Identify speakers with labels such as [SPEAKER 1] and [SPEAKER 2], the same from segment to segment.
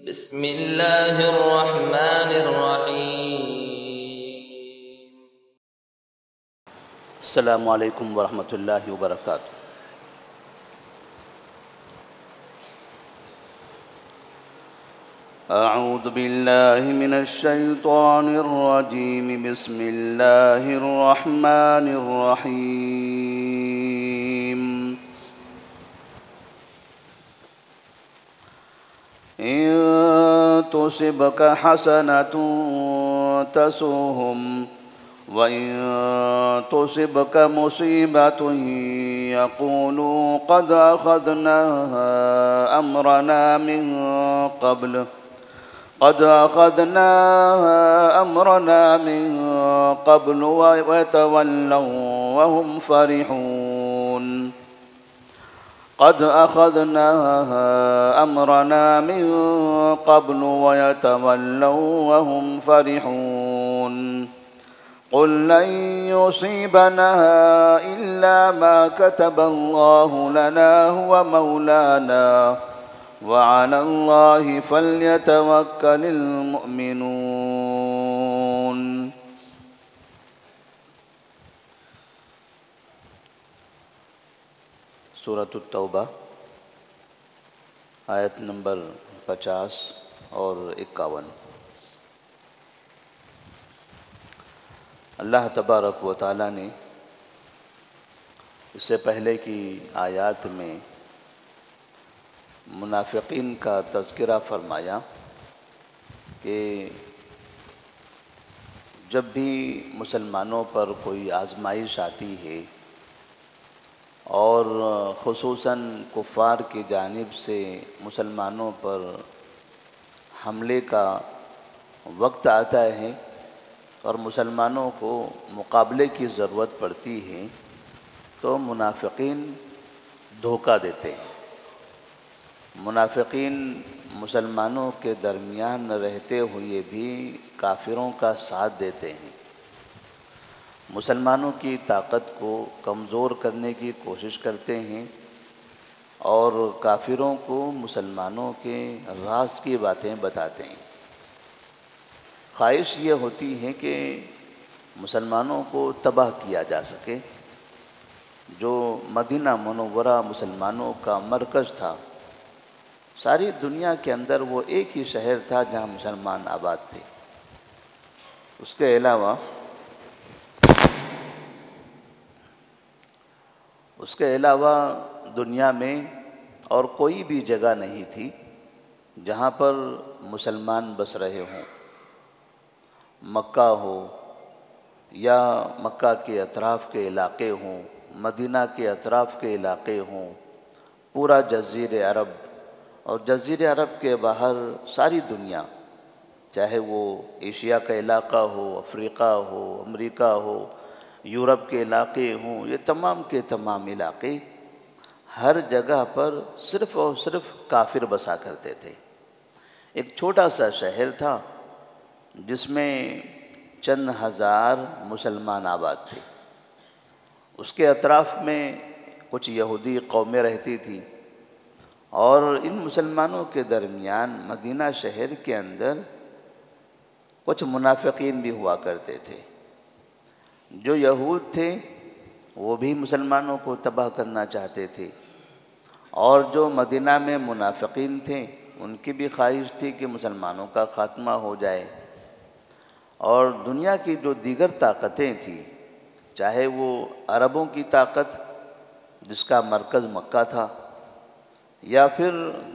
[SPEAKER 1] بسم اللہ الرحمن الرحیم۔
[SPEAKER 2] السلام علیکم ورحمۃ اللہ وبرکاتہ۔ اعوذ باللہ من الشیطان الرجیم، بسم اللہ الرحمن الرحیم۔ ان تصبک حسنۃ تسؤہم وَإِن تُصِبْكَ مُصِيبَةٌ يَقُولُوا قَدْ أَخَذْنَا أَمْرَنَا مِن قَبْلُ وَيَتَوَلَّوْا وَهُمْ فَرِحُونَ قَدْ أَخَذْنَا أَمْرَنَا مِن قَبْلُ وَيَتَوَلَّوْا وَهُمْ فَرِحُونَ قُلْ لَن يُصِيبَنَا إِلَّا مَا كَتَبَ اللَّهُ لَنَا هُوَ مَوْلَانَا وَعَلَى اللَّهِ فَلْيَتَوَكَّلِ الْمُؤْمِنُونَ۔ سورۃ التوبہ آیت نمبر 50 اور 51۔ اللہ تبارک و تعالیٰ نے اس سے پہلے کی آیات میں منافقین کا تذکرہ فرمایا کہ جب بھی مسلمانوں پر کوئی آزمائش آتی ہے اور خصوصاً کفار کی جانب سے مسلمانوں پر حملے کا وقت آتا ہے اور مسلمانوں کو مقابلے کی ضرورت پڑتی ہے تو منافقین دھوکہ دیتے ہیں۔ منافقین مسلمانوں کے درمیان رہتے ہوئے بھی کافروں کا ساتھ دیتے ہیں، مسلمانوں کی طاقت کو کمزور کرنے کی کوشش کرتے ہیں اور کافروں کو مسلمانوں کے راز کی باتیں بتاتے ہیں۔ خواہش یہ ہوتی ہے کہ مسلمانوں کو تباہ کیا جا سکے۔ جو مدینہ منورہ مسلمانوں کا مرکز تھا، ساری دنیا کے اندر وہ ایک ہی شہر تھا جہاں مسلمان آباد تھے۔ اس کے علاوہ دنیا میں اور کوئی بھی جگہ نہیں تھی جہاں پر مسلمان بس رہے ہوں۔ مکہ ہو یا مکہ کے اطراف کے علاقے ہوں، مدینہ کے اطراف کے علاقے ہوں، پورا جزیرہ عرب اور جزیرہ عرب کے باہر ساری دنیا، چاہے وہ ایشیا کا علاقہ ہو، افریقہ ہو، امریکہ ہو، یورپ کے علاقے ہوں، یہ تمام کے تمام علاقے، ہر جگہ پر صرف اور صرف کافر بسا کرتے تھے۔ ایک چھوٹا سا شہر تھا جس میں چند ہزار مسلمان آباد تھے۔ اس کے اطراف میں کچھ یہودی قومیں رہتی تھیں اور ان مسلمانوں کے درمیان مدینہ شہر کے اندر کچھ منافقین بھی ہوا کرتے تھے۔ جو یہود تھے وہ بھی مسلمانوں کو تباہ کرنا چاہتے تھے، اور جو مدینہ میں منافقین تھے ان کی بھی خواہش تھی کہ مسلمانوں کا خاتمہ ہو جائے۔ اور دنیا کی جو دیگر طاقتیں تھیں، چاہے وہ عربوں کی طاقت جس کا مرکز مکہ تھا، یا پھر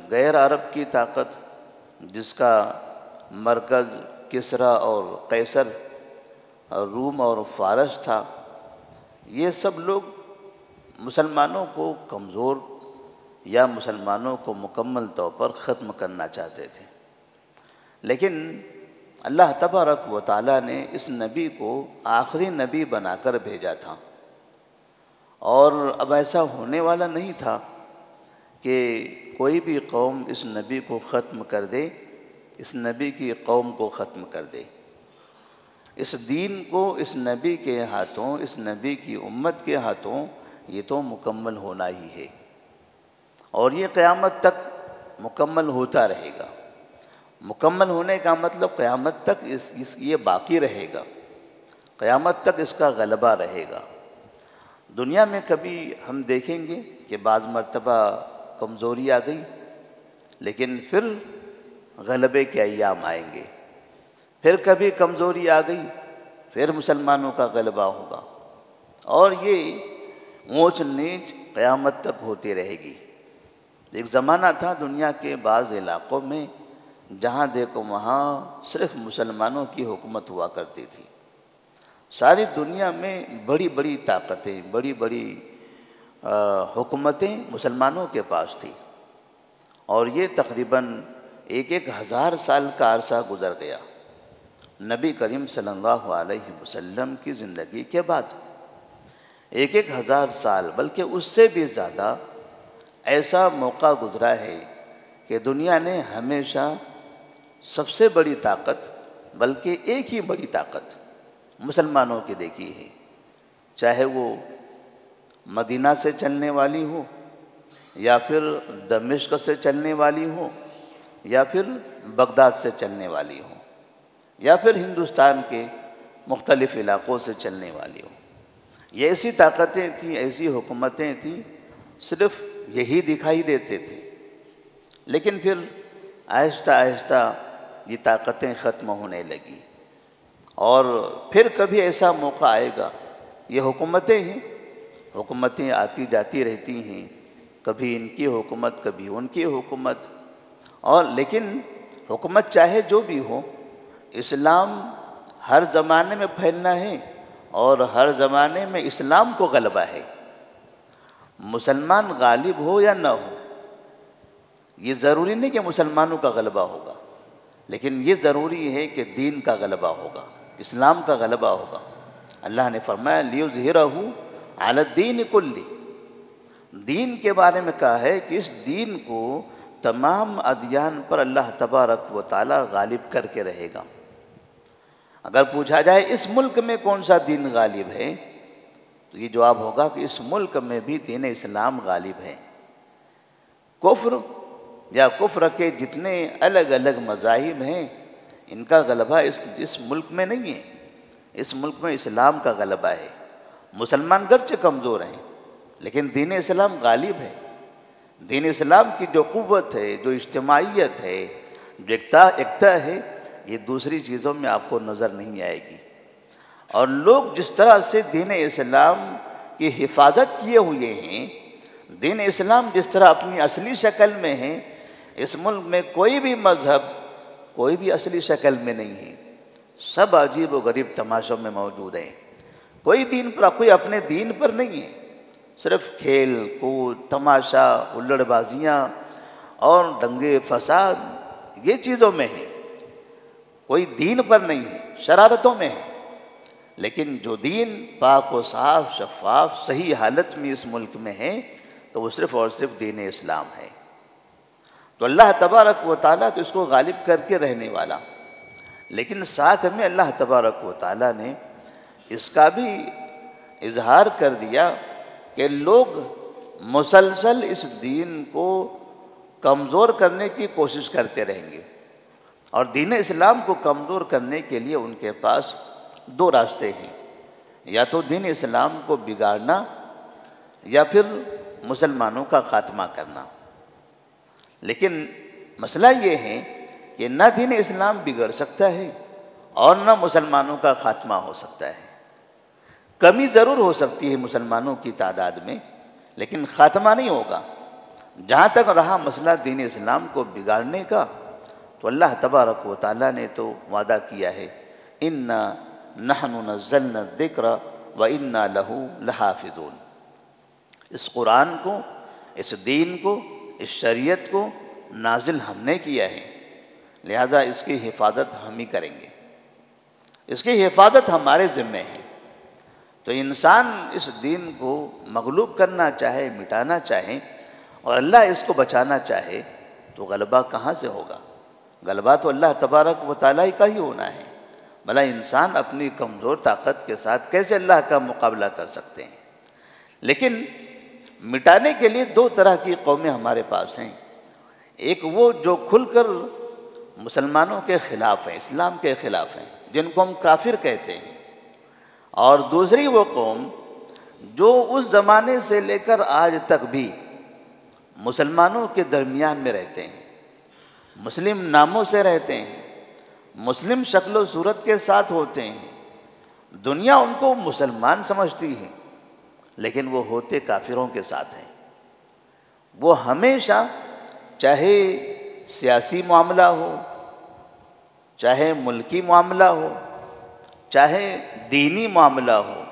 [SPEAKER 2] غیر عرب کی طاقت جس کا مرکز کسریٰ اور قیصر، روم اور فارس تھا، یہ سب لوگ مسلمانوں کو کمزور یا مسلمانوں کو مکمل طور پر ختم کرنا چاہتے تھے۔ لیکن اللہ تبارک و تعالیٰ نے اس نبی کو آخری نبی بنا کر بھیجا تھا، اور اب ایسا ہونے والا نہیں تھا کہ کوئی بھی قوم اس نبی کو ختم کر دے، اس نبی کی قوم کو ختم کر دے۔ اس دین کو اس نبی کے ہاتھوں، اس نبی کی امت کے ہاتھوں یہ تو مکمل ہونا ہی ہے، اور یہ قیامت تک مکمل ہوتا رہے گا۔ مکمل ہونے کا مطلب قیامت تک یہ باقی رہے گا، قیامت تک اس کا غلبہ رہے گا۔ دنیا میں کبھی ہم دیکھیں گے کہ بعض مرتبہ کمزوری آ گئی، لیکن پھر غلبے کے ایام آئیں گے۔ پھر کبھی کمزوری آ گئی، پھر مسلمانوں کا غلبہ ہوگا، اور یہ اونچ نیچ قیامت تک ہوتی رہے گی۔ ایک زمانہ تھا دنیا کے بعض علاقوں میں جہاں دیکھو وہاں صرف مسلمانوں کی حکومت ہوا کرتی تھی۔ ساری دنیا میں بڑی بڑی طاقتیں، بڑی بڑی حکومتیں مسلمانوں کے پاس تھی، اور یہ تقریباً 1000 سال کا عرصہ گزر گیا نبی کریم صلی اللہ علیہ وسلم کی زندگی کے بعد۔ 1000 سال بلکہ اس سے بھی زیادہ ایسا موقع گزرا ہے کہ دنیا نے ہمیشہ سب سے بڑی طاقت، بلکہ ایک ہی بڑی طاقت مسلمانوں کی دیکھی ہے، چاہے وہ مدینہ سے چلنے والی ہو، یا پھر دمشق سے چلنے والی ہو، یا پھر بغداد سے چلنے والی ہو، یا پھر ہندوستان کے مختلف علاقوں سے چلنے والی ہو۔ یہ ایسی طاقتیں تھیں، ایسی حکومتیں تھیں، صرف یہی دکھائی دیتے تھے، لیکن پھر آہستہ آہستہ یہ طاقتیں ختم ہونے لگی، اور پھر کبھی ایسا موقع آئے گا۔ یہ حکومتیں ہیں، حکومتیں آتی جاتی رہتی ہیں، کبھی ان کی حکومت، کبھی ان کی حکومت، اور لیکن حکومت چاہے جو بھی ہو، اسلام ہر زمانے میں پھیلنا ہے، اور ہر زمانے میں اسلام کو غلبہ ہے۔ مسلمان غالب ہو یا نہ ہو، یہ ضروری نہیں کہ مسلمانوں کا غلبہ ہوگا، لیکن یہ ضروری ہے کہ دین کا غلبہ ہوگا، اسلام کا غلبہ ہوگا۔ اللہ نے فرمایا لِيُظْهِرَهُ عَلَى الدِّينِ كُلِّهِ، دین کے بارے میں کہا ہے کہ اس دین کو تمام ادیان پر اللہ تبارک و تعالی غالب کر کے رہے گا۔ اگر پوچھا جائے اس ملک میں کون سا دین غالب ہے، تو یہ جواب ہوگا کہ اس ملک میں بھی دین اسلام غالب ہے۔ کفر یا کفر کے جتنے الگ الگ مذاہب ہیں، ان کا غلبہ اس ملک میں نہیں ہے، اس ملک میں اسلام کا غلبہ ہے۔ مسلمان گرچہ کمزور ہیں، لیکن دین اسلام غالب ہے۔ دین اسلام کی جو قوت ہے، جو اجتماعیت ہے، جو ایکتا ہے، یہ دوسری چیزوں میں آپ کو نظر نہیں آئے گی۔ اور لوگ جس طرح سے دین اسلام کی حفاظت کیے ہوئے ہیں، دین اسلام جس طرح اپنی اصلی شکل میں ہے، اس ملک میں کوئی بھی مذہب کوئی بھی اصلی شکل میں نہیں ہے، سب عجیب و غریب تماشوں میں موجود ہیں۔ کوئی اپنے دین پر نہیں ہے، صرف کھیل کود، تماشا، ہلڑ بازیاں اور دنگے فساد، یہ چیزوں میں ہے۔ کوئی دین پر نہیں ہے، شرارتوں میں ہے۔ لیکن جو دین پاک و صاف، شفاف، صحیح حالت میں اس ملک میں ہے، تو وہ صرف اور صرف دین اسلام ہے۔ تو اللہ تبارک و تعالیٰ تو اس کو غالب کر کے رہنے والا، لیکن ساتھ میں اللہ تبارک و تعالیٰ نے اس کا بھی اظہار کر دیا کہ لوگ مسلسل اس دین کو کمزور کرنے کی کوشش کرتے رہیں گے، اور دین اسلام کو کمزور کرنے کے لیے ان کے پاس 2 راستے ہیں، یا تو دین اسلام کو بگاڑنا، یا پھر مسلمانوں کا خاتمہ کرنا۔ لیکن مسئلہ یہ ہے کہ نہ دین اسلام بگڑ سکتا ہے اور نہ مسلمانوں کا خاتمہ ہو سکتا ہے۔ کمی ضرور ہو سکتی ہے مسلمانوں کی تعداد میں، لیکن خاتمہ نہیں ہوگا۔ جہاں تک رہا مسئلہ دین اسلام کو بگاڑنے کا، تو اللہ تبارک و تعالیٰ نے تو وعدہ کیا ہے اِنَّا نَحْنُ نَزَّلْنَا الذِّكْرَ وَإِنَّا لَهُ لَحَافِظُونَ، اس قرآن کو، اس دین کو، اس شریعت کو نازل ہم نے کیا ہے، لہذا اس کی حفاظت ہم ہی کریں گے، اس کی حفاظت ہمارے ذمہ ہے۔ تو انسان اس دین کو مغلوب کرنا چاہے، مٹانا چاہے، اور اللہ اس کو بچانا چاہے، تو غلبہ کہاں سے ہوگا؟ غلبہ تو اللہ تبارک و تعالیٰ کا ہی ہونا ہے۔ بھلا انسان اپنی کمزور طاقت کے ساتھ کیسے اللہ کا مقابلہ کر سکتے ہیں؟ لیکن مٹانے کے لیے 2 طرح کی قومیں ہمارے پاس ہیں۔ ایک وہ جو کھل کر مسلمانوں کے خلاف ہیں، اسلام کے خلاف ہیں، جن کو ہم کافر کہتے ہیں، اور دوسری وہ قوم جو اس زمانے سے لے کر آج تک بھی مسلمانوں کے درمیان میں رہتے ہیں، مسلم ناموں سے رہتے ہیں، مسلم شکل و صورت کے ساتھ ہوتے ہیں، دنیا ان کو مسلمان سمجھتی ہے لیکن وہ ہوتے کافروں کے ساتھ ہیں۔ وہ ہمیشہ چاہے سیاسی معاملہ ہو، چاہے ملکی معاملہ ہو، چاہے دینی معاملہ ہو،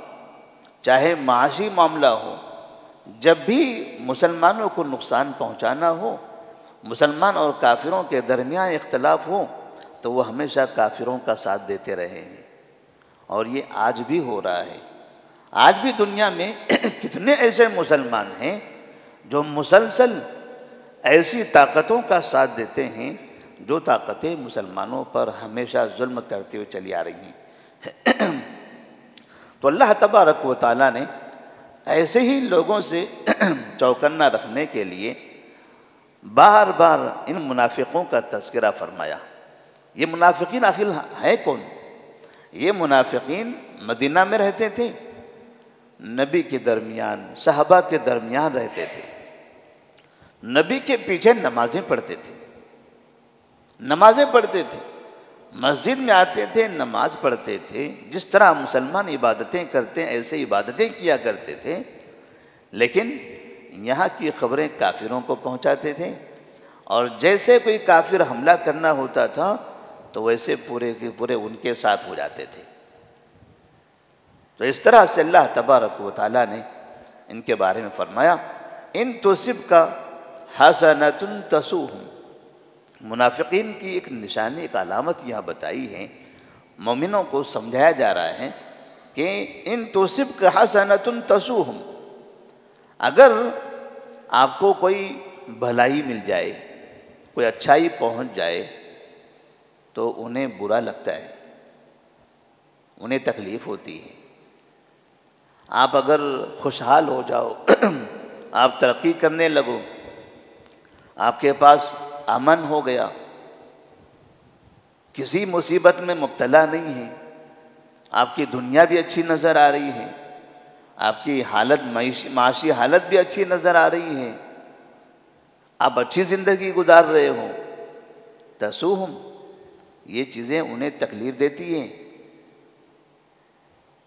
[SPEAKER 2] چاہے معاشی معاملہ ہو، جب بھی مسلمانوں کو نقصان پہنچانا ہو، مسلمان اور کافروں کے درمیان اختلاف ہو، تو وہ ہمیشہ کافروں کا ساتھ دیتے رہے ہیں۔ اور یہ آج بھی ہو رہا ہے۔ آج بھی دنیا میں کتنے ایسے مسلمان ہیں جو مسلسل ایسی طاقتوں کا ساتھ دیتے ہیں جو طاقتیں مسلمانوں پر ہمیشہ ظلم کرتے ہوئے چلی آ رہی ہیں۔ تو اللہ تبارک و تعالیٰ نے ایسے ہی لوگوں سے چوکنا رکھنے کے لیے بار بار ان منافقوں کا تذکرہ فرمایا۔ یہ منافقین آخر ہے کون؟ یہ منافقین مدینہ میں رہتے تھے، نبی کے درمیان، صحابہ کے درمیان رہتے تھے، نبی کے پیچھے نمازیں پڑھتے تھے، مسجد میں آتے تھے، نماز پڑھتے تھے، جس طرح مسلمان عبادتیں کرتے ہیں ایسے عبادتیں کیا کرتے تھے، لیکن یہاں کی خبریں کافروں کو پہنچاتے تھے، اور جیسے کوئی کافر حملہ کرنا ہوتا تھا تو ویسے پورے کے پورے ان کے ساتھ ہو جاتے تھے۔ تو اس طرح سے اللہ تبارک و تعالیٰ نے ان کے بارے میں فرمایا، ان تصب کا حسنۃ تسؤہم۔ منافقین کی ایک نشانی، ایک علامت یہاں بتائی ہے، مومنوں کو سمجھایا جا رہا ہے کہ ان تصب کا حسنۃ تسؤہم، اگر آپ کو کوئی بھلائی مل جائے، کوئی اچھائی پہنچ جائے تو انہیں برا لگتا ہے، انہیں تکلیف ہوتی ہے۔ آپ اگر خوشحال ہو جاؤ، آپ ترقی کرنے لگو، آپ کے پاس امن ہو گیا، کسی مصیبت میں مبتلا نہیں ہے، آپ کی دنیا بھی اچھی نظر آ رہی ہے، آپ کی حالت معاشی حالت بھی اچھی نظر آ رہی ہے، آپ اچھی زندگی گزار رہے ہو، تسؤہم، یہ چیزیں انہیں تکلیف دیتی ہیں،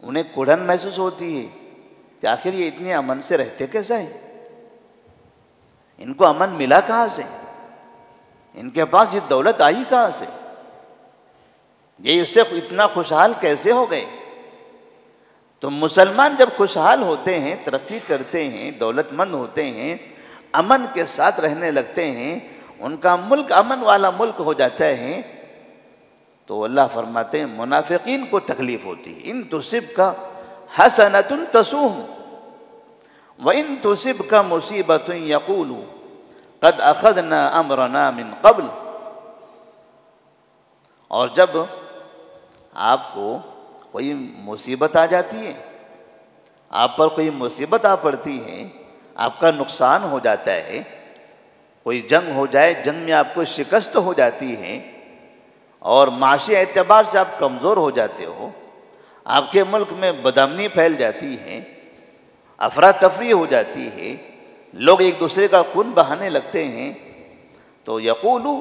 [SPEAKER 2] انہیں کڑھن محسوس ہوتی ہے کہ آخر یہ اتنے امن سے رہتے کیسا ہے، ان کو امن ملا کہاں سے، ان کے پاس یہ دولت آئی کہاں سے، یہ اس سے اتنا خوشحال کیسے ہو گئے۔ تو مسلمان جب خوشحال ہوتے ہیں، ترقی کرتے ہیں، دولت مند ہوتے ہیں، امن کے ساتھ رہنے لگتے ہیں، ان کا ملک امن والا ملک ہو جاتا ہے، تو اللہ فرماتے ہیں منافقین کو تکلیف ہوتی ہے۔ ان تصبک حسنۃ تسؤہم وان تصبک مصیبۃ یقولوا قد اخذنا امرنا من قبل، اور جب آپ کو کوئی مصیبت آ جاتی ہے، آپ پر کوئی مصیبت آ پڑتی ہے، آپ کا نقصان ہو جاتا ہے، کوئی جنگ ہو جائے، جنگ میں آپ کو شکست ہو جاتی ہے، اور معاشی اعتبار سے آپ کمزور ہو جاتے ہو، آپ کے ملک میں بدامنی پھیل جاتی ہے، افراتفری ہو جاتی ہے، لوگ ایک دوسرے کا خون بہانے لگتے ہیں، تو یقولوا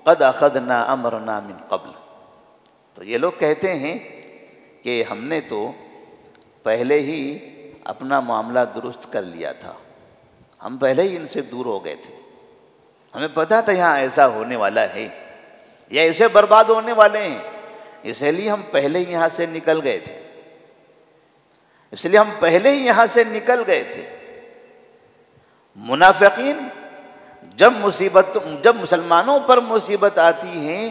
[SPEAKER 2] قد اخذنا امرنا من قبل، تو یہ لوگ کہتے ہیں کہ ہم نے تو پہلے ہی اپنا معاملہ درست کر لیا تھا، ہم پہلے ہی ان سے دور ہو گئے تھے، ہمیں پتہ تھا یہاں ایسا ہونے والا ہے، یہ ایسے برباد ہونے والے ہیں، اس لیے ہم پہلے ہی یہاں سے نکل گئے تھے، اس لیے ہم پہلے ہی یہاں سے نکل گئے تھے۔ منافقین جب مسلمانوں پر مصیبت آتی ہے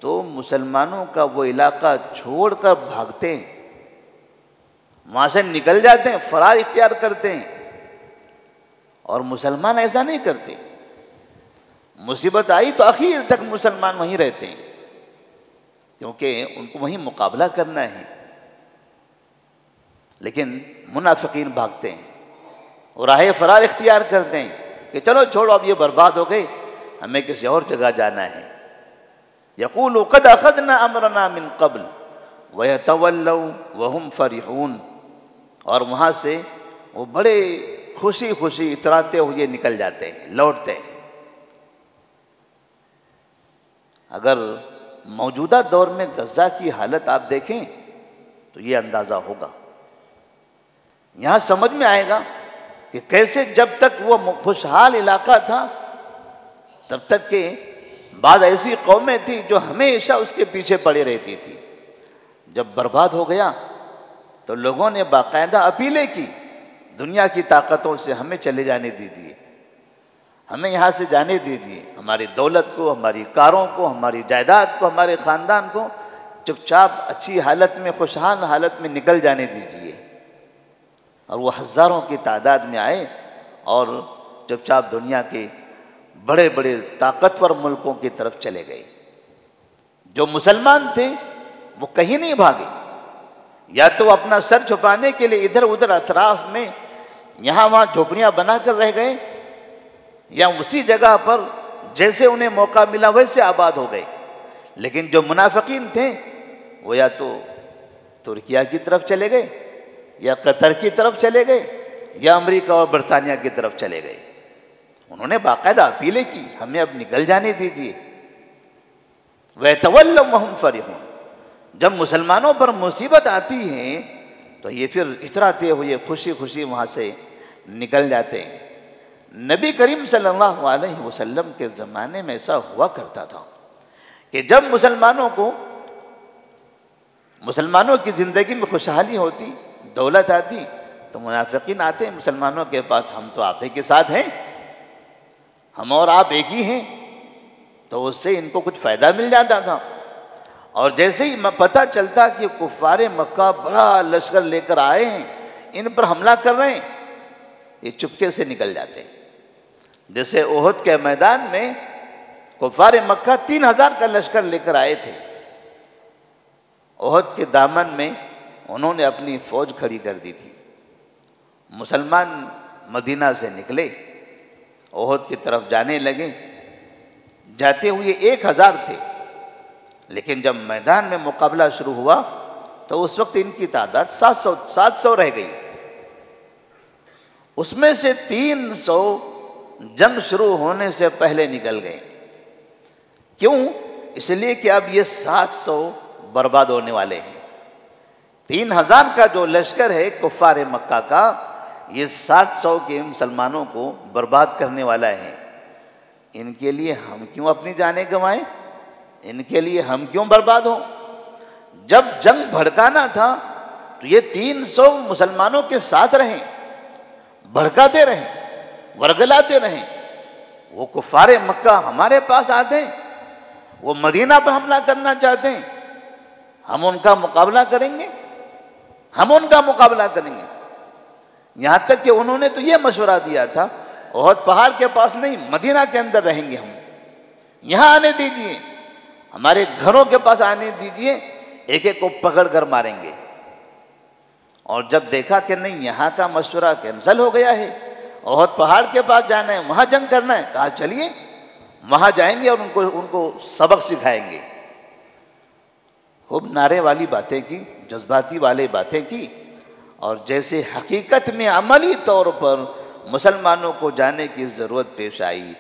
[SPEAKER 2] تو مسلمانوں کا وہ علاقہ چھوڑ کر بھاگتے ہیں، وہاں سے نکل جاتے ہیں، فرار اختیار کرتے ہیں، اور مسلمان ایسا نہیں کرتے، مصیبت آئی تو آخر تک مسلمان وہیں رہتے ہیں، کیونکہ ان کو وہیں مقابلہ کرنا ہے، لیکن منافقین بھاگتے ہیں اور راہ فرار اختیار کرتے ہیں کہ چلو چھوڑو، اب یہ برباد ہو گئے، ہمیں کسی اور جگہ جانا ہے۔ یقولوا قد اخذنا امرنا من قبل ویتولوا وهم فرحون، اور وہاں سے وہ بڑے خوشی خوشی اتراتے ہوئے نکل جاتے ہیں، لوٹتے ہیں۔ اگر موجودہ دور میں غزہ کی حالت آپ دیکھیں تو یہ اندازہ ہوگا، یہاں سمجھ میں آئے گا کہ کیسے جب تک وہ خوشحال علاقہ تھا تب تک کہ بعض ایسی قومیں تھیں جو ہمیشہ اس کے پیچھے پڑے رہتی تھی، جب برباد ہو گیا تو لوگوں نے باقاعدہ اپیلیں کی، دنیا کی طاقتوں سے ہمیں چلے جانے دیجیے، ہمیں یہاں سے جانے دیجیے، ہماری دولت کو، ہماری کاروں کو، ہماری جائیداد کو، ہمارے خاندان کو چپ چاپ اچھی حالت میں، خوشحال حالت میں نکل جانے دیجیے۔ اور وہ ہزاروں کی تعداد میں آئے اور چپ چاپ دنیا کے بڑے بڑے طاقتور ملکوں کی طرف چلے گئے۔ جو مسلمان تھے وہ کہیں نہیں بھاگے، یا تو اپنا سر چھپانے کے لیے ادھر ادھر اطراف میں یہاں وہاں جھوپڑیاں بنا کر رہ گئے، یا اسی جگہ پر جیسے انہیں موقع ملا ویسے آباد ہو گئے۔ لیکن جو منافقین تھے وہ یا تو ترکیہ کی طرف چلے گئے، یا قطر کی طرف چلے گئے، یا امریکہ اور برطانیہ کی طرف چلے گئے۔ انہوں نے باقاعدہ اپیلیں کی، ہمیں اب نکل جانے دیجیے۔ وَيَتَوَلَّوْا وَهُمْ فَرِحُونَ، جب مسلمانوں پر مصیبت آتی ہے تو یہ پھر اتراتے ہوئے خوشی خوشی وہاں سے نکل جاتے ہیں۔ نبی کریم صلی اللہ علیہ وسلم کے زمانے میں ایسا ہوا کرتا تھا کہ جب مسلمانوں کی زندگی میں خوشحالی ہوتی، دولت آتی، تو منافقین آتے ہیں مسلمانوں کے پاس، ہم تو آپ ہی کے ساتھ ہیں، ہم اور آپ ایک ہی ہیں، تو اس سے ان کو کچھ فائدہ مل جاتا تھا۔ اور جیسے ہی پتہ چلتا کہ کفار مکہ بڑا لشکر لے کر آئے ہیں، ان پر حملہ کر رہے ہیں، یہ چپکے سے نکل جاتے ہیں۔ جیسے احد کے میدان میں کفار مکہ 3000 کا لشکر لے کر آئے تھے، احد کے دامن میں انہوں نے اپنی فوج کھڑی کر دی تھی۔ مسلمان مدینہ سے نکلے، احد کی طرف جانے لگے، جاتے ہوئے 1000 تھے، لیکن جب میدان میں مقابلہ شروع ہوا تو اس وقت ان کی تعداد 700 رہ گئی۔ اس میں سے 300 جنگ شروع ہونے سے پہلے نکل گئے۔ کیوں؟ اس لیے کہ اب یہ 700 برباد ہونے والے ہیں۔ 3000 کا جو لشکر ہے کفار مکہ کا، یہ 700 کے مسلمانوں کو برباد کرنے والا ہے۔ ان کے لیے ہم کیوں اپنی جانیں گنوائیں؟ ان کے لیے ہم کیوں برباد ہوں؟ جب جنگ بھڑکانا تھا تو یہ 300 مسلمانوں کے ساتھ رہیں، بھڑکاتے رہیں، ورگلاتے رہیں۔ وہ کفار مکہ ہمارے پاس آتے ہیں، وہ مدینہ پر حملہ کرنا چاہتے ہیں، ہم ان کا مقابلہ کریں گے، ہم ان کا مقابلہ کریں گے۔ یہاں تک کہ انہوں نے تو یہ مشورہ دیا تھا، احد پہاڑ کے پاس نہیں، مدینہ کے اندر رہیں گے ہم، یہاں آنے دیجئے، ہمارے گھروں کے پاس آنے دیجئے، ایک ایک کو پکڑ کر ماریں گے۔ اور جب دیکھا کہ نہیں، یہاں کا مشورہ کینسل ہو گیا ہے، احد پہاڑ کے پاس جانا ہے، وہاں جنگ کرنا ہے، کہا چلیے وہاں جائیں گے اور ان کو سبق سکھائیں گے۔ خوب نعرے والی باتیں کی، جذباتی والے باتیں کی، اور جیسے حقیقت میں عملی طور پر مسلمانوں کو جانے کی ضرورت پیش آئی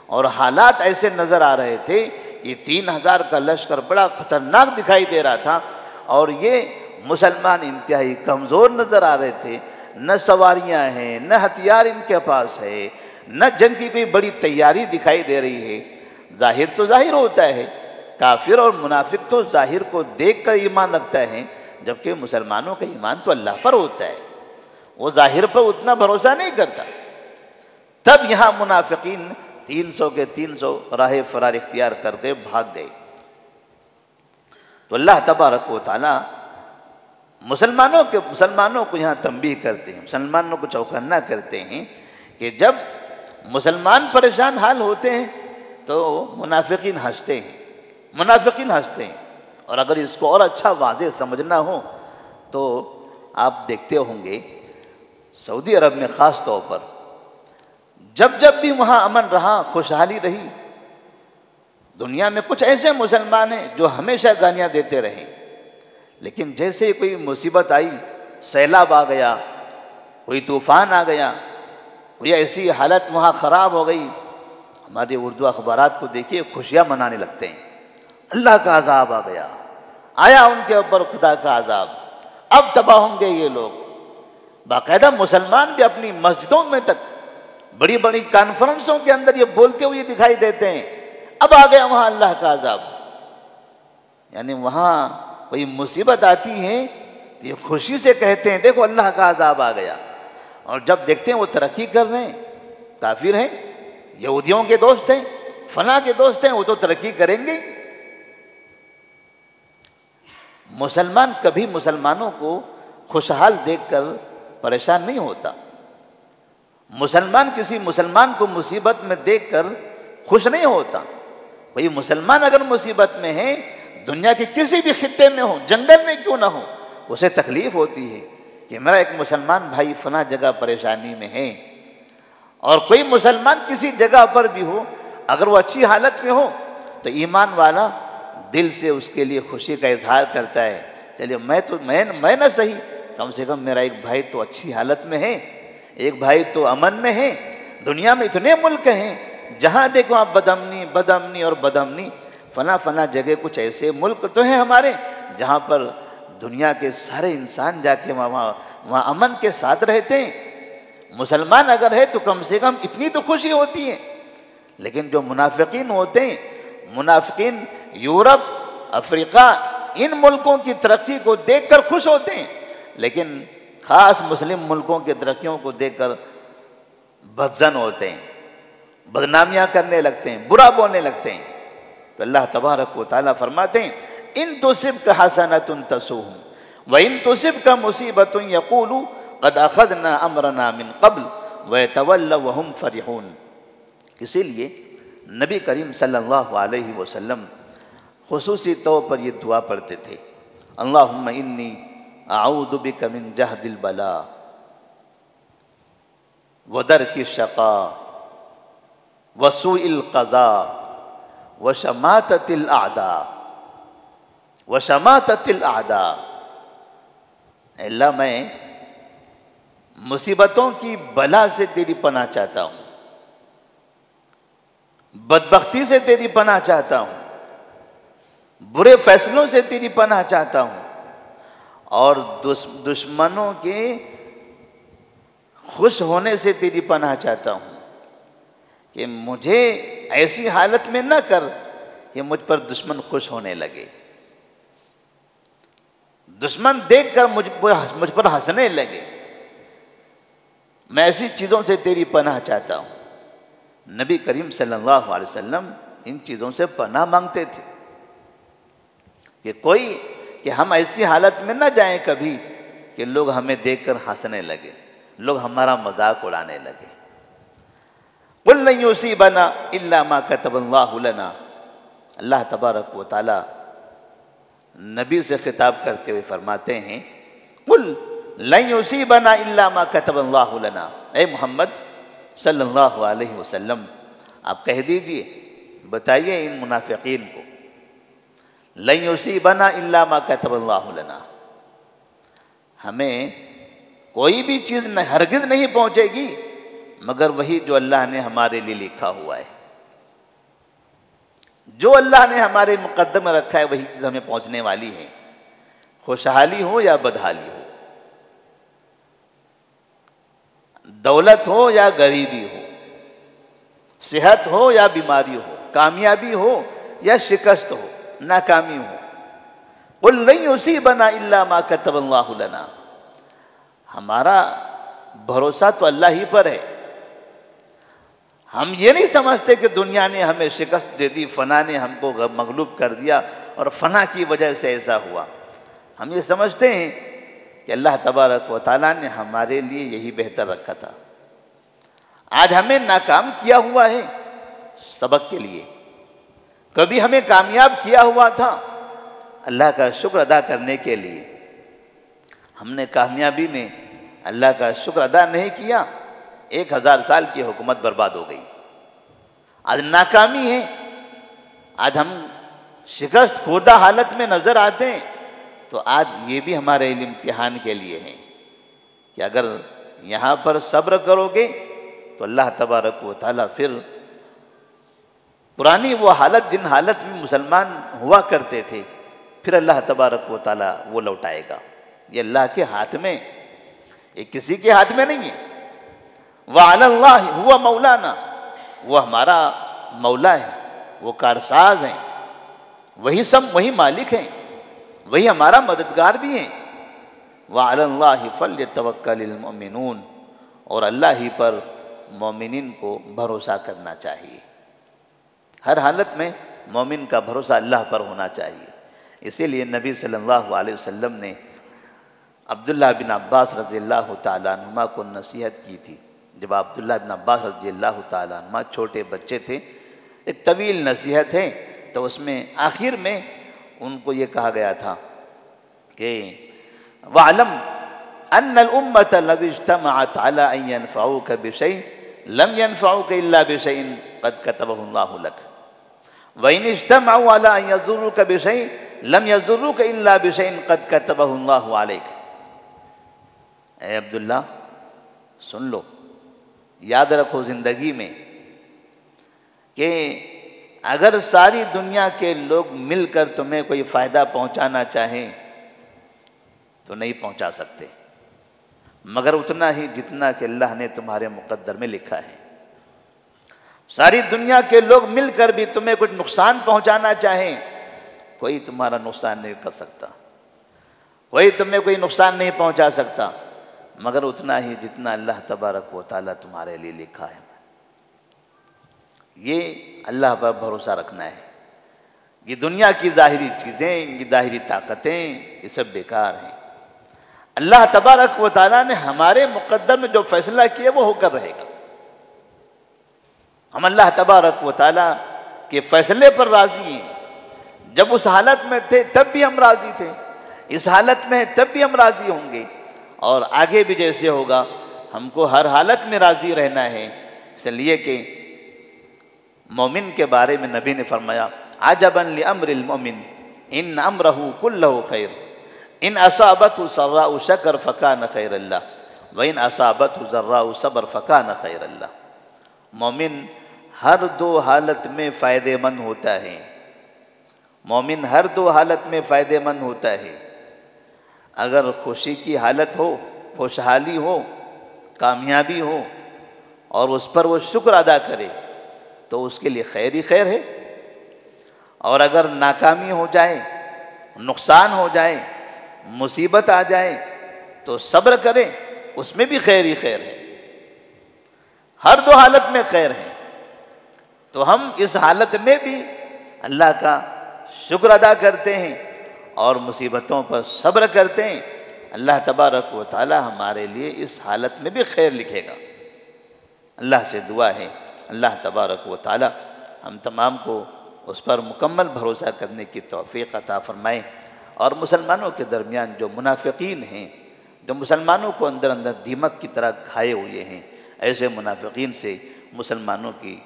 [SPEAKER 2] اور حالات ایسے نظر آ رہے تھے، یہ 3000 کا لشکر بڑا خطرناک دکھائی دے رہا تھا، اور یہ مسلمان انتہائی کمزور نظر آ رہے تھے، نہ سواریاں ہیں، نہ ہتھیار ان کے پاس ہے، نہ جنگ کی کوئی بڑی تیاری دکھائی دے رہی ہے۔ ظاہر تو ظاہر ہوتا ہے، کافر اور منافق تو ظاہر کو دیکھ کر ایمان رکھتا ہے، جبکہ مسلمانوں کا ایمان تو اللہ پر ہوتا ہے، وہ ظاہر پر اتنا بھروسہ نہیں کرتا۔ تب یہاں منافقین 300 کے 300 راہ فرار اختیار کر کے بھاگ گئے۔ تو اللہ تبارک و تعالی مسلمانوں کو یہاں تنبیہ کرتے ہیں، مسلمانوں کو چوکنا کرتے ہیں کہ جب مسلمان پریشان حال ہوتے ہیں تو منافقین ہنستے ہیں۔ اور اگر اس کو اور اچھا واضح سمجھنا ہو تو آپ دیکھتے ہوں گے سعودی عرب میں خاص طور پر جب بھی وہاں امن رہا، خوشحالی رہی، دنیا میں کچھ ایسے مسلمان ہیں جو ہمیشہ گالیاں دیتے رہے، لیکن جیسے کوئی مصیبت آئی، سیلاب آ گیا، کوئی طوفان آ گیا، کوئی ایسی حالت وہاں خراب ہو گئی، ہمارے اردو اخبارات کو دیکھیے، خوشیاں منانے لگتے ہیں، اللہ کا عذاب آ گیا، آیا ان کے اوپر خدا کا عذاب، اب تباہ ہوں گے یہ لوگ۔ باقاعدہ مسلمان بھی اپنی مسجدوں میں تک بڑی بڑی کانفرنسوں کے اندر یہ بولتے ہوئے دکھائی دیتے ہیں، اب آ گیا وہاں اللہ کا عذاب۔ یعنی وہاں کوئی مصیبت آتی ہے تو یہ خوشی سے کہتے ہیں دیکھو اللہ کا عذاب آ گیا، اور جب دیکھتے ہیں وہ ترقی کر رہے ہیں، کافر ہیں، یہودیوں کے دوست ہیں، فلاں کے دوست ہیں، وہ تو ترقی کریں گے۔ مسلمان کبھی مسلمانوں کو خوشحال دیکھ کر پریشان نہیں ہوتا، مسلمان کسی مسلمان کو مصیبت میں دیکھ کر خوش نہیں ہوتا۔ کوئی مسلمان اگر مصیبت میں ہے، دنیا کے کسی بھی خطے میں ہو، جنگل میں کیوں نہ ہو، اسے تکلیف ہوتی ہے کہ میرا ایک مسلمان بھائی فلاں جگہ پریشانی میں ہے۔ اور کوئی مسلمان کسی جگہ پر بھی ہو، اگر وہ اچھی حالت میں ہو تو ایمان والا دل سے اس کے لیے خوشی کا اظہار کرتا ہے، چلیے میں نہ صحیح، کم سے کم میرا ایک بھائی تو اچھی حالت میں ہے، ایک بھائی تو امن میں ہے۔ دنیا میں اتنے ملک ہیں جہاں دیکھو آپ بدامنی اور بدامنی، فلاں جگہ کچھ ایسے ملک تو ہیں ہمارے جہاں پر دنیا کے سارے انسان جا کے وہاں امن کے ساتھ رہتے ہیں۔ مسلمان اگر ہے تو کم سے کم اتنی تو خوشی ہوتی ہے۔ لیکن جو منافقین ہوتے ہیں، منافقین یورپ، افریقہ، ان ملکوں کی ترقی کو دیکھ کر خوش ہوتے ہیں، لیکن خاص مسلم ملکوں کی ترقیوں کو دیکھ کر بدظن ہوتے ہیں، بدنامیاں کرنے لگتے ہیں، برا بولنے لگتے ہیں۔ تو اللہ تبارک و تعالیٰ فرماتے ہیں ان تصبک حسنۃ تسؤہم وان تصبک مصیبۃ یقولوا قد اخذنا امرنا من قبل ویتولوا وهم فرحون۔ اسی لیے نبی کریم صلی اللہ علیہ وسلم خصوصی طور پر یہ دعا پڑھتے تھے، اللہم انی اعوذ بک من جہد البلاء ودرک الشقاء وسوء القضاء وشماتۃ الاعداء۔ اللہ میں مصیبتوں کی بلا سے تیری پناہ چاہتا ہوں، بدبختی سے تیری پناہ چاہتا ہوں، برے فیصلوں سے تیری پناہ چاہتا ہوں، اور دشمنوں کے خوش ہونے سے تیری پناہ چاہتا ہوں، کہ مجھے ایسی حالت میں نہ کر کہ مجھ پر دشمن خوش ہونے لگے، دشمن دیکھ کر مجھ پر ہنسنے لگے۔ میں ایسی چیزوں سے تیری پناہ چاہتا ہوں۔ نبی کریم صلی اللہ علیہ وسلم ان چیزوں سے پناہ مانگتے تھے کہ ہم ایسی حالت میں نہ جائیں کبھی کہ لوگ ہمیں دیکھ کر ہنسنے لگے، لوگ ہمارا مذاق اڑانے لگے۔ قُلْ لَن يُصِيبَنَا إِلَّا مَا كَتَبَ اللَّهُ لَنَا۔ اللہ تبارک و تعالی نبی سے خطاب کرتے ہوئے فرماتے ہیں قُلْ لَن يُصِيبَنَا إِلَّا مَا كَتَبَ اللَّهُ لَنَا۔ اے محمد صلی اللہ علیہ وسلم آپ کہہ دیجئے، بتائیے ان منافقین کو، لَن يُصِيبَنَا إِلَّا مَا كَتَبَ اللَّهُ لَنَا، ہمیں کوئی بھی چیز ہرگز نہیں پہنچے گی مگر وہی جو اللہ نے ہمارے لیے لکھا ہوا ہے، جو اللہ نے ہمارے مقدر میں رکھا ہے وہی چیز ہمیں پہنچنے والی ہے، خوشحالی ہو یا بدحالی ہو، دولت ہو یا غریبی ہو، صحت ہو یا بیماری ہو، کامیابی ہو یا شکست ہو، ناکامی ہو۔ قُلْ لَن يُصِيبَنَا إِلَّا مَا كَتَبَ اللَّهُ لَنَا، ہمارا بھروسہ تو اللہ ہی پر ہے۔ ہم یہ نہیں سمجھتے کہ دنیا نے ہمیں شکست دے دی، فنا نے ہم کو مغلوب کر دیا اور فنا کی وجہ سے ایسا ہوا۔ ہم یہ سمجھتے ہیں کہ اللہ تبارک و تعالیٰ نے ہمارے لیے یہی بہتر رکھا تھا۔ آج ہمیں ناکام کیا ہوا ہے سبق کے لیے، کبھی ہمیں کامیاب کیا ہوا تھا اللہ کا شکر ادا کرنے کے لیے۔ ہم نے کامیابی میں اللہ کا شکر ادا نہیں کیا، 1000 سال کی حکومت برباد ہو گئی۔ آج ناکامی ہے، آج ہم شکست خوردہ حالت میں نظر آتے ہیں، تو آج یہ بھی ہمارے لیے امتحان کے لیے ہیں کہ اگر یہاں پر صبر کرو گے تو اللہ تبارک و تعالیٰ پھر پرانی وہ حالت جن حالت میں مسلمان ہوا کرتے تھے، پھر اللہ تبارک و تعالیٰ وہ لوٹائے گا۔ یہ اللہ کے ہاتھ میں، یہ کسی کے ہاتھ میں نہیں ہے۔ وَعَلَى اللَّهِ هُوَ مَوْلَانَا، وہ ہمارا مولا ہے، وہ کارساز ہیں، وہی مالک ہیں، وہی ہمارا مددگار بھی ہیں۔ وَعَلَى اللَّهِ فَلْيَتَوَكَّلِ الْمُؤْمِنُونَ، اور اللہ ہی پر مومنین کو بھروسہ کرنا چاہیے۔ ہر حالت میں مومن کا بھروسہ اللہ پر ہونا چاہیے۔ اسی لیے نبی صلی اللہ علیہ وسلم نے عبداللہ بن عباس رضی اللہ تعالیٰ عنہما کو نصیحت کی تھی۔ جب عبداللہ بن عباس رضی اللہ تعالیٰ عنہما چھوٹے بچے تھے، ایک طویل نصیحت ہے، تو اس میں آخر میں ان کو یہ کہا گیا تھا کہ وَعْلَمْ أَنَّ الْأُمَّةَ لَوِ اجْتَمَعَتْ عَلَىٰ أَن يَنْفَعُوكَ بِشَيْءٍ لَمْ يَنْفَعُوكَ إِلَّا بِشَيْءٍ قَدْ كَتَبَهُ اللَّهُ لَكَ وَإِنِ اجْتَمَعُوا عَلَىٰ أَن يَضُرُّوكَ بِشَيْءٍ لَمْ يَضُرُّوكَ إِلَّا بِشَيْءٍ قَدْ كَتَبَهُ اللَّهُ عَلَيْكَ۔ اے عبداللہ سن لو، یاد رکھو زندگی میں کہ اگر ساری دنیا کے لوگ مل کر تمہیں کوئی فائدہ پہنچانا چاہیں تو نہیں پہنچا سکتے، مگر اتنا ہی جتنا کہ اللہ نے تمہارے مقدر میں لکھا ہے۔ ساری دنیا کے لوگ مل کر بھی تمہیں کچھ نقصان پہنچانا چاہیں، کوئی تمہارا نقصان نہیں کر سکتا، کوئی تمہیں کوئی نقصان نہیں پہنچا سکتا، مگر اتنا ہی جتنا اللہ تبارک و تعالیٰ تمہارے لیے لکھا ہے۔ یہ اللہ پر بھروسہ رکھنا ہے۔ یہ دنیا کی ظاہری چیزیں، یہ ظاہری طاقتیں، یہ سب بیکار ہیں۔ اللہ تبارک و تعالیٰ نے ہمارے مقدر میں جو فیصلہ کیا وہ ہو کر رہے گا۔ ہم اللہ تبارک و تعالیٰ کے فیصلے پر راضی ہیں۔ جب اس حالت میں تھے تب بھی ہم راضی تھے، اس حالت میں تب بھی ہم راضی ہوں گے، اور آگے بھی جیسے ہوگا ہم کو ہر حالت میں راضی رہنا ہے۔ اس لیے کہ مومن کے بارے میں نبی نے فرمایا عجبا لامر المؤمن ان امرہ کلہ خیر ان اصابته سراء شکر فکان خیر اللہ وان اصابته ضراء صبر فکان خیر اللہ۔ مومن ہر دو حالت میں فائدے مند ہوتا ہے، مومن ہر دو حالت میں فائدے مند ہوتا ہے۔ اگر خوشی کی حالت ہو، خوشحالی ہو، کامیابی ہو، اور اس پر وہ شکر ادا کرے تو اس کے لیے خیر ہی خیر ہے، اور اگر ناکامی ہو جائے، نقصان ہو جائے، مصیبت آ جائے تو صبر کرے، اس میں بھی خیر ہی خیر ہے۔ ہر دو حالت میں خیر ہے، تو ہم اس حالت میں بھی اللہ کا شکر ادا کرتے ہیں اور مصیبتوں پر صبر کرتے ہیں۔ اللہ تبارک و تعالی ہمارے لیے اس حالت میں بھی خیر لکھے گا۔ اللہ سے دعا ہے اللہ تبارک و تعالی ہم تمام کو اس پر مکمل بھروسہ کرنے کی توفیق عطا فرمائے، اور مسلمانوں کے درمیان جو منافقین ہیں، جو مسلمانوں کو اندر اندر دیمک کی طرح کھائے ہوئے ہیں، ایسے منافقین سے مسلمانوں کی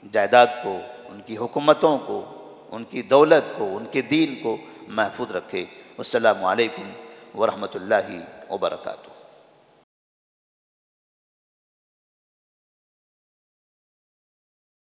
[SPEAKER 2] جائیداد کو، ان کی حکومتوں کو، ان کی دولت کو، ان کے دین کو محفوظ رکھے۔ والسلام علیکم ورحمۃ اللہ وبرکاتہ۔